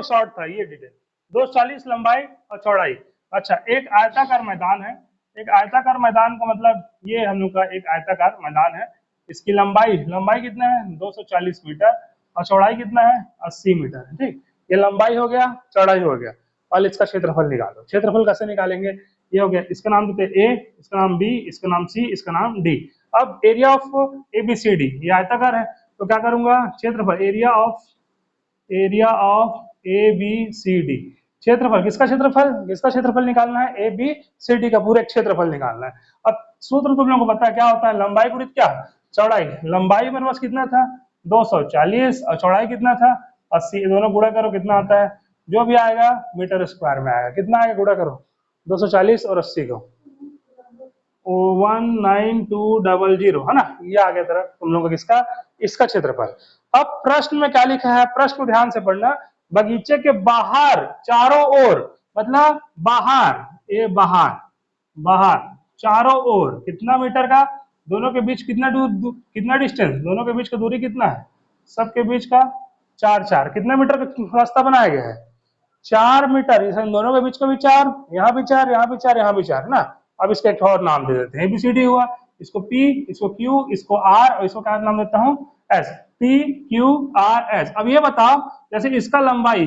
वो शॉर्ट था, ये डिटेल 240 लंबाई और चौड़ाई। अच्छा, एक आयताकार मैदान है, एक आयताकार मैदान का मतलब ये हम लोग का एक आयताकार मैदान है, इसकी लंबाई लंबाई कितना है 240 मीटर और चौड़ाई कितना है 80 मीटर है। ठीक, ये लंबाई हो गया, चौड़ाई हो गया, और इसका क्षेत्रफल निकालो। क्षेत्रफल कैसे निकालेंगे, ये हो गया, इसका नाम देते ए, इसका नाम बी, इसका नाम सी, इसका नाम डी। अब area of A B C D, ये आयताकार है तो क्या करूंगा, क्षेत्रफल area of A B C D, क्षेत्रफल किसका क्षेत्रफल निकालना है, ए बी सी डी का पूरे क्षेत्रफल निकालना है। अब सूत्र तुम लोगों को पता है क्या होता है, लंबाई गुणित क्या, चौड़ाई। लंबाई मेरे पास कितना था 240 और चौड़ाई कितना था 80, दोनों गुणा करो कितना आता है, जो भी आएगा मीटर स्क्वायर में आएगा। कितना आएगा, गुणा करो 240 और 80 को 19200 है ना, ये आ गया तरफ तुम लोगों को किसका, इसका क्षेत्रफल। अब प्रश्न में क्या लिखा है, प्रश्न को ध्यान से पढ़ना, बगीचे के बाहर चारों ओर, मतलब बाहर, ये बाहर चारों ओर कितना मीटर का, दोनों के बीच कितना कितना डिस्टेंस, दोनों के बीच का दूरी कितना है, सबके बीच का 4 कितना मीटर का रास्ता बनाया गया है 4 मीटर, इन दोनों के बीच का भी 4, यहाँ भी 4, यहाँ भी 4, यहाँ भी 4 ना। अब इसका एक और नाम दे देते हैं, एबीसीडी हुआ, इसको पी, इसको क्यू, इसको आर, और इसको क्या नाम देता हूँ S, P Q R S. अब ये बताओ, जैसे इसका लंबाई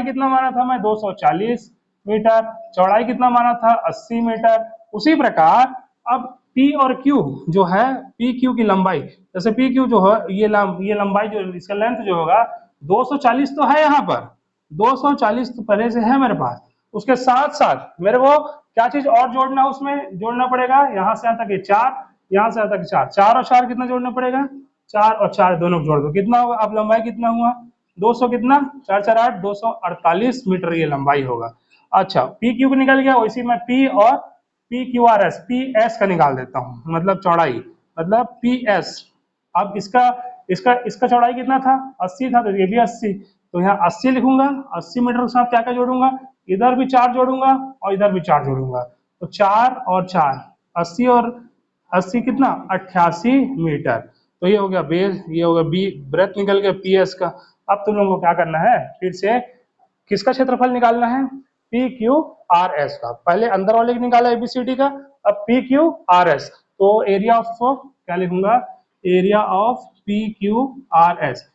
कितना माना था मैं 240 मीटर, चौड़ाई कितना माना था 80 मीटर, उसी प्रकार अब पी और क्यू जो है, पी क्यू की लंबाई, जैसे पी क्यू जो है ये लंबाई जो इसका लेंथ जो होगा 240 तो है, यहाँ पर 240 तो पहले से है मेरे पास, उसके साथ साथ मेरे को क्या चीज और जोड़ना, उसमें जोड़ना पड़ेगा, यहाँ से यहाँ तक 4, यहाँ से यहाँ तक 4, 4 और 4 कितना जोड़ना पड़ेगा, 4 और 4 दोनों जोड़ दो, कितना होगा, अब लंबाई कितना हुआ 200 कितना 4 4 8 248 मीटर ये लंबाई होगा। अच्छा, पी क्यू निकल गया, वैसे मैं पी और P Q R S, P S का निकाल देता हूँ, मतलब चौड़ाई, मतलब पी एस। अब इसका चौड़ाई कितना था 80 था, तो ये भी 80, तो यहाँ 80 लिखूंगा, 80 मीटर के साथ क्या क्या जोड़ूंगा, इधर भी 4 जोड़ूंगा और इधर भी 4 जोड़ूंगा, तो 4 और 4 80 और 80 कितना 88 मीटर। तो ये हो गया बेस, ये हो गया बी, ब्रेथ निकल गया पी एस का। अब तुम लोगों को क्या करना है, फिर से किसका क्षेत्रफल निकालना है, पी क्यू आर एस का। पहले अंदर वाले निकाला एबीसीडी का, अब पी क्यू आर एस, तो एरिया ऑफ क्या लिखूंगा, area of P Q R S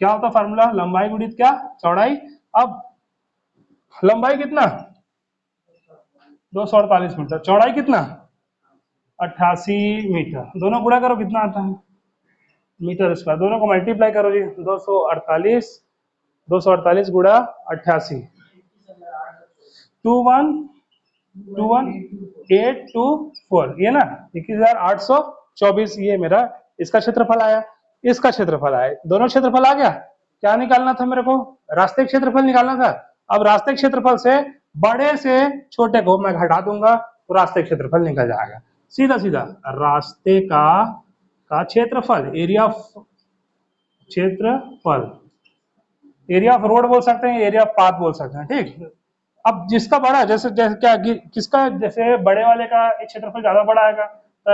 क्या होता है फार्मूला, लंबाई गुणित क्या, चौड़ाई। अब लंबाई कितना 248 मीटर, चौड़ाई कितना 88 मीटर, दोनों गुणा करो कितना आता है मीटर स्क्वायर, दोनों को मल्टीप्लाई करो जी, 248 गुणा 88, 21824, ये ना 21824, ये मेरा इसका क्षेत्रफल आया, इसका क्षेत्रफल आया, दोनों क्षेत्रफल आ गया। क्या निकालना था मेरे को, रास्ते क्षेत्रफल निकालना था। अब रास्ते क्षेत्रफल से बड़े से छोटे को मैं घटा दूंगा तो रास्ते क्षेत्रफल निकल जाएगा, सीधा सीधा रास्ते का क्षेत्रफल, एरिया ऑफ क्षेत्रफल, एरिया ऑफ रोड बोल सकते हैं, एरिया ऑफ पाथ बोल सकते हैं। ठीक, अब जिसका बड़ा, जैसे जैसे क्या किसका, जैसे बड़े वाले का क्षेत्रफल ज्यादा बड़ा आएगा, तो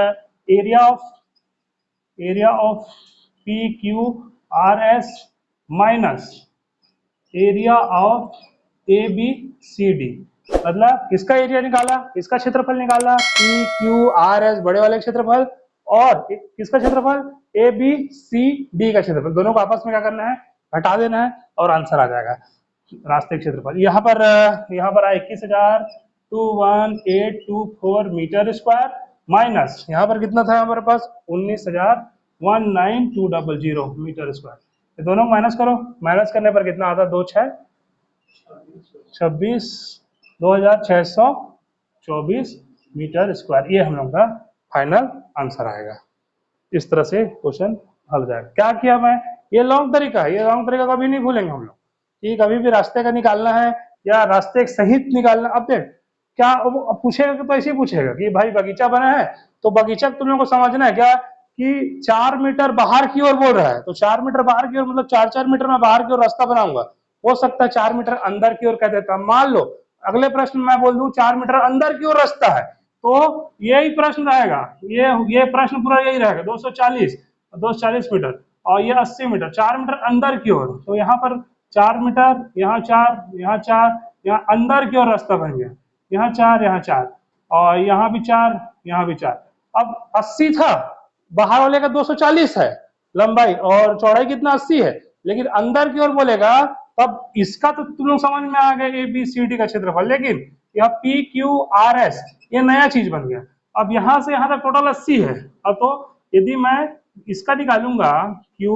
area of P Q R S minus area of A B C D, मतलब किसका एरिया निकाला, किसका क्षेत्रफल निकाला, पी क्यू आर एस बड़े वाले क्षेत्रफल, और किसका क्षेत्रफल ए बी सी डी का क्षेत्रफल, दोनों को आपस में क्या करना है, घटा देना है और आंसर आ जाएगा रास्ते क्षेत्रफल। यहाँ पर आया 21,21,824 मीटर स्क्वायर, माइनस यहाँ पर कितना था हमारे पास 19,19,200 मीटर स्क्वायर, ये दोनों माइनस करो, माइनस करने पर कितना आता, 26,26 मीटर स्क्वायर, ये हम लोग का फाइनल आंसर आएगा। इस तरह से क्वेश्चन हल जाएगा। क्या किया मैं, ये लॉन्ग तरीका है, ये लॉन्ग तरीका कभी नहीं भूलेंगे हम लोग, कि कभी भी रास्ते का निकालना है या रास्ते सहित निकालना। अब देख क्या पूछेगा तो ऐसे ही पूछेगा कि भाई बगीचा बना है, तो बगीचा तुम लोगों को समझना है क्या कि 4 मीटर बाहर की ओर बोल रहा है, तो 4 मीटर बाहर की ओर मतलब 4-4 मीटर में बाहर की ओर रास्ता बनाऊंगा, हो सकता है 4 मीटर अंदर की ओर कह देता। मान लो अगले प्रश्न में मैं बोल दूं 4 मीटर अंदर की ओर रास्ता है, तो यही प्रश्न रहेगा, ये प्रश्न पूरा यही रहेगा, 240 मीटर और ये 80 मीटर, 4 मीटर अंदर की ओर, तो यहाँ पर 4 मीटर, यहाँ 4, यहाँ 4, यहाँ अंदर की ओर रास्ता बन गया, यहाँ 4, यहाँ 4, और यहाँ भी 4, यहाँ भी 4। अब 80 था, बाहर वाले का 240 है लंबाई, और चौड़ाई कितना 80 है, लेकिन अंदर की ओर बोलेगा तब इसका तो तुम लोग समझ में आ गए, ए बी सी डी का क्षेत्रफल, लेकिन यह पी क्यू आर एस ये नया चीज बन गया। अब यहां से यहां तक टोटल 80 है। अब तो यदि मैं इसका निकालूंगा क्यू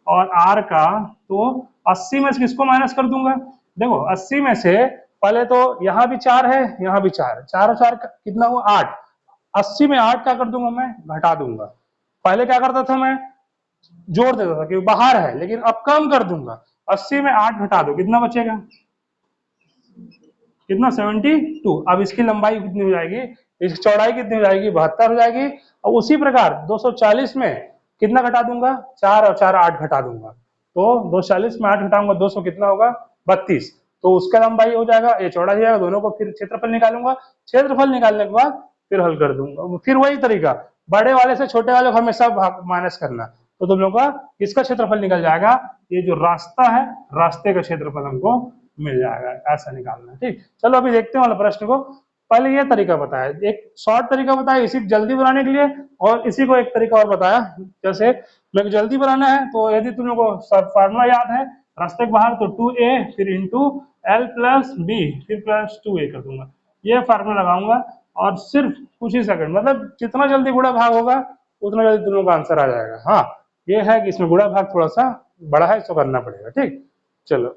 और आर का, तो 80 में से किसको माइनस कर दूंगा? देखो 80 में से पहले तो यहाँ भी 4 है, यहाँ भी 4 है, 4 और 4 कितना हुआ 8। 80 में 8 क्या कर दूंगा मैं? घटा दूंगा। पहले क्या करता था मैं? जोड़ देता था क्योंकि बाहर है, लेकिन अब कम कर दूंगा। 80 में 8 घटा दो, कितना बचेगा? कितना? 72। अब इसकी लंबाई कितनी हो जाएगी? इसकी चौड़ाई कितनी हो जाएगी? 72 हो जाएगी। और उसी प्रकार 240 में कितना घटा दूंगा? 4 और 4 8 घटा दूंगा, तो 240 में 8 घटाऊंगा 200 कितना होगा? 32। तो उसका लंबाई हो जाएगा, ये चौड़ा हो जाएगा, दोनों को फिर क्षेत्रफल निकालूंगा। क्षेत्रफल निकालने के बाद फिर हल कर दूंगा। फिर वही तरीका, बड़े वाले से छोटे वाले को हमेशा माइनस करना, तो तुम लोग का किसका क्षेत्रफल निकल जाएगा? ये जो रास्ता है, रास्ते का क्षेत्रफल हमको मिल जाएगा। ऐसा निकालना है, ठीक। चलो अभी देखते हैं वाला प्रश्न को। पहले ये तरीका बताया, एक शॉर्ट तरीका बताया इसी जल्दी बनाने के लिए, और इसी को एक तरीका और बताया। जैसे मेरे को जल्दी बनाना है, तो यदि तुम लोग को फार्मूला याद है रास्ते के बाहर, तो 2a फिर इंटू एल प्लस बी फिर प्लस 2a कर दूंगा। ये फार्मूला लगाऊंगा और सिर्फ कुछ ही सेकंड, मतलब जितना जल्दी गुणा भाग होगा उतना जल्दी तुम लोग का आंसर आ जाएगा। हाँ, ये है कि इसमें गुणा भाग थोड़ा सा बड़ा है, इसको करना पड़ेगा, ठीक। चलो